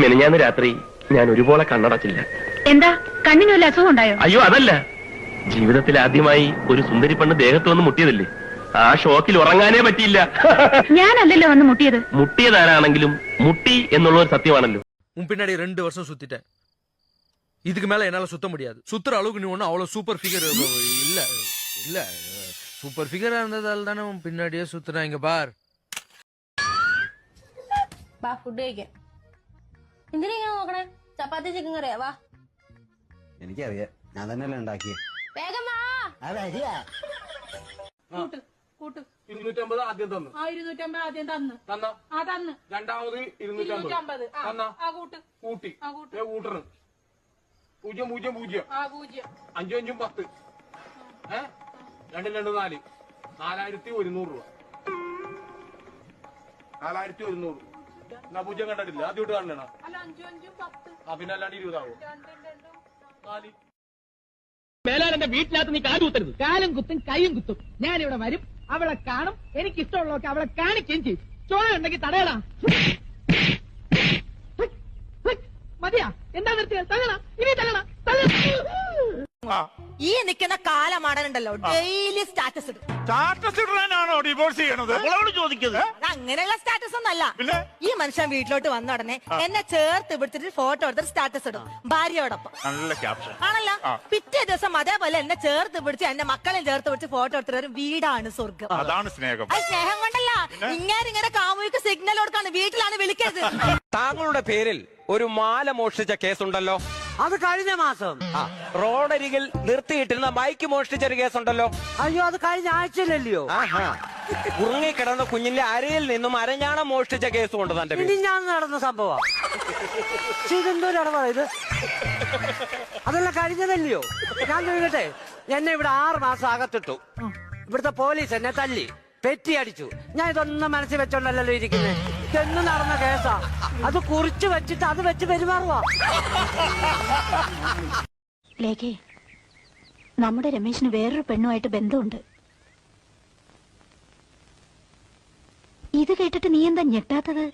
മെനഞ്ഞാന്ന് രാത്രി ഞാൻ ഒരുപോലെ കണ്ണടച്ചില്ല. എന്താ കണ്ണിന് വല്ല അസുഖം ഉണ്ടായോ? അയ്യോ അതല്ല, ജീവിതത്തിൽ ആദ്യമായി ഒരു സുന്ദരി പെണ്ണ് ദേഹത്ത് വന്ന് മുട്ടിയതല്ലേ, ആ ഷോക്കിൽ ഉറങ്ങാനേ പറ്റിയില്ല. ഞാനല്ലല്ലോ വന്ന് മുട്ടിയത്. മുട്ടിയതാരാണെങ്കിലും മുട്ടി എന്നുള്ള ഒരു സത്യമാണല്ലോ. பின்னாடி 2 வருஷம் சுத்திட்டேன். இதுக்கு மேல என்னால சுத்த முடியாது. சுத்துற அளவுக்கு நீ ஒன்னும் அவ்வளவு சூப்பர் ஃபிகர் இல்ல இல்ல. சூப்பர் ஃபிகரா இருந்ததால தானே உன் பின்னாடியே சுத்துறேன். இங்க பார். വാ ഫുഡ് കഴിക്കാം. എന്തിനാ ഇങ്ങനെ നോക്കണേ? ചപ്പാത്തി ചിക്കൻ കറിയാ. വാ. എനിക്കറിയാം, ഞാൻ തന്നെയല്ലേ ഉണ്ടാക്കിയത്. വേഗം വാ. കൂട്ട് കൂട്ട്. 250 ആദ്യം തന്നു. 250 ആദ്യം തന്നു. തന്നോ? തന്നു. രണ്ടാമത് 250. തന്നോ? കൂട്ട് കൂട്ടി. കൂട്ട്. കൂട്ടണം. 0 0 0. 0 5 5 10. 2 2 4. 4100 രൂപ. 4100. എന്നാ 0 കണ്ടിട്ടില്ല, ആദ്യമായിട്ട് കാണണ. അല്ല 5 5 10. പിന്നെ അല്ലാണ്ട് 20 ആവും. 4. മേലാൽ എന്റെ വീട്ടിനകത്ത് നീ കാല് കുത്തരുത്. കാലും കുത്തും കൈയും കുത്തും. ഞാനിവിടെ വരും, അവളെ കാണും, എനിക്ക് ഇഷ്ടമുള്ളതൊക്കെ അവളെ കാണിക്കുകയും ചെയ്യും. ചോര ഉണ്ടെങ്കിൽ തടയടാ. മതിയാ? എന്താ നിർത്തിയ? തള്ളണ, ഇനി തള്ളണ. ഈ നിൽക്കുന്ന കാലമാടനുണ്ടല്ലോ, ഡെയിലി സ്റ്റാറ്റസ് ഇടും. സ്റ്റാറ്റസ് ഇടാനാണോ ഡിവോഴ്സ് ചെയ്യണത്? ചോദിക്കുന്നത് അങ്ങനെയുള്ള സ്റ്റാറ്റസ് ഒന്നല്ല. ഈ മനുഷ്യൻ വീട്ടിലോട്ട് വന്ന ഉടനെ എന്നെ ചേർത്ത് പിടിച്ചിട്ട് ഫോട്ടോ എടുത്തിട്ട് സ്റ്റാറ്റസ് ഇടും ഭാര്യയോടൊപ്പം. നല്ല ക്യാപ്ഷൻ ആണല്ലോ. പിറ്റേ ദിവസം അതേപോലെ എന്നെ ചേർത്ത് പിടിച്ച് എന്റെ മക്കളെ ചേർത്ത് പിടിച്ച് ഫോട്ടോ എടുത്തിട്ട് ഒരു വീടാണ് സ്വർഗം. അതാണ് സ്നേഹം. അത് സ്നേഹം കൊണ്ടല്ല, ഇങ്ങനെ കാമുകിക്ക് സിഗ്നൽ കൊടുക്കാണ്, വീട്ടിലാണ് വിളിക്കരുത്. താങ്കളുടെ പേരിൽ ഒരു മാല മോഷ്ടിച്ച കേസുണ്ടല്ലോ. അത് കഴിഞ്ഞ മാസം റോഡരികിൽ നിർത്തിയിട്ടിരുന്ന ബൈക്ക് മോഷ്ടിച്ച ഒരു കേസുണ്ടല്ലോ. അയ്യോ, അത് കഴിഞ്ഞ ആഴ്ചയിലല്ലയോ? ഉറങ്ങിക്കിടന്ന കുഞ്ഞിന്റെ അരയിൽ നിന്നും അരഞ്ഞാണം മോഷ്ടിച്ച കേസും ഉണ്ട് തന്റെ ഇനി ഞാൻ നടന്ന സംഭവം. ഇതെന്തോരാണ് ഇത്? അതെല്ലാം കഴിഞ്ഞതല്ലയോ? ഞാൻ ചോദിക്കട്ടെ, എന്നെ ഇവിടെ 6 മാസം അകത്തിട്ടു. ഇവിടുത്തെ പോലീസ് എന്നെ തല്ലി പെറ്റി അടിച്ചു. ഞാൻ ഇതൊന്നും മനസ്സിൽ വെച്ചോണ്ടല്ലോ ഇരിക്കുന്നത്. ഇതെന്നും നടന്ന കേസാ. അത് കുറിച്ച് വെച്ചിട്ട് അത് വെച്ച് പെരുമാറുവാ. ലേഖേ, നമ്മുടെ രമേശിന് വേറൊരു പെണ്ണുമായിട്ട് ബന്ധമുണ്ട്. ഇത് കേട്ടിട്ട് നീ എന്താ ഞെട്ടാത്തത്?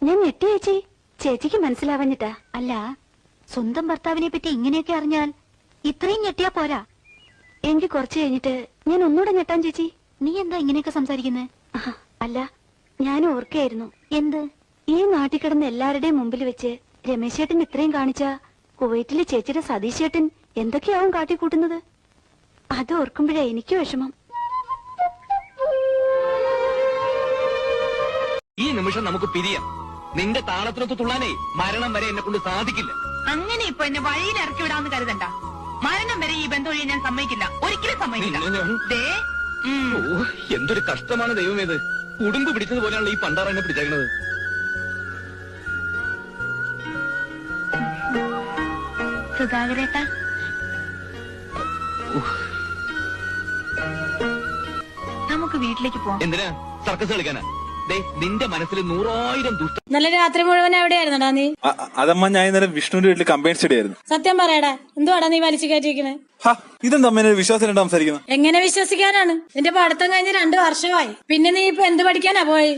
ഞാൻ ഞെട്ടി ചേച്ചി. ചേച്ചിക്ക് മനസ്സിലാവാഞ്ഞിട്ടാ. അല്ല, സ്വന്തം ഭർത്താവിനെ പറ്റി ഇങ്ങനെയൊക്കെ അറിഞ്ഞാൽ ഇത്രയും ഞെട്ടിയാ പോരാ. എനിക്ക് കുറച്ച് കഴിഞ്ഞിട്ട് ഞാൻ ഒന്നുകൂടെ ഞെട്ടാൻ ചേച്ചി. നീ എന്താ ഇങ്ങനെയൊക്കെ സംസാരിക്കുന്നേ? അല്ല, ഞാൻ ഓർക്കായിരുന്നു. എന്ത്? ഈ നാട്ടിൽ കിടന്ന എല്ലാവരുടെയും മുമ്പിൽ വെച്ച് രമേശ് ചേട്ടൻ ഇത്രയും കാണിച്ച കുവൈറ്റിലെ ചേച്ചിയുടെ സതീഷ് ചേട്ടൻ എന്തൊക്കെയാവും കാട്ടിക്കൂട്ടുന്നത്? അത് ഓർക്കുമ്പോഴേ എനിക്ക് വിഷമം. ഈ നിമിഷം നമുക്ക് പിരിയാം. നിന്റെ താളത്തിനൊത്ത് തുള്ളാനേ മരണം വരെ എന്നെ കൊണ്ട് സാധിക്കില്ല. അങ്ങനെ ഇപ്പൊ എന്നെ വഴിയിൽ ഇറക്കി വിടാന്ന് കരുതണ്ട. മരണം വരെ ഈ ബന്ധം ഞാൻ സമ്മതിക്കില്ല, ഒരിക്കലും സമ്മതിക്കില്ല. എന്തൊരു കഷ്ടമാണ് ദൈവമേത്. ഉടുമ്പ് പിടിച്ചതുപോലെയാണല്ലോ ഈ പണ്ടാറ എന്നെ പിടിച്ചേക്കുന്നത്. സുധാകരേട്ടാ, നമുക്ക് വീട്ടിലേക്ക് പോവാം. എന്തിനാ? സർക്കസ് കളിക്കാനാ? നിന്റെ മനസ്സിൽ 100,000 ദുഷ്ട. നല്ല രാത്രി മുഴുവൻ എവിടെയായിരുന്നടാ നീ? അതമ്മ, ഞാൻ ഇന്നലെ വിഷ്ണുവിന്റെ വീട്ടിൽ കമ്പൈൻ സ്റ്റഡി ആയിരുന്നു. സത്യം പറയടാ, എന്തുവാടാ നീ വലിച്ചു കയറ്റിയിരിക്കണേ? ഇതെന്താ വിശ്വാസം സംസാരിക്കുന്നത്? എങ്ങനെ വിശ്വസിക്കാനാണ്? നിന്റെ പഠിത്തം കഴിഞ്ഞ് 2 വർഷമായി. പിന്നെ നീ ഇപ്പൊ എന്ത് പഠിക്കാനാ പോയി?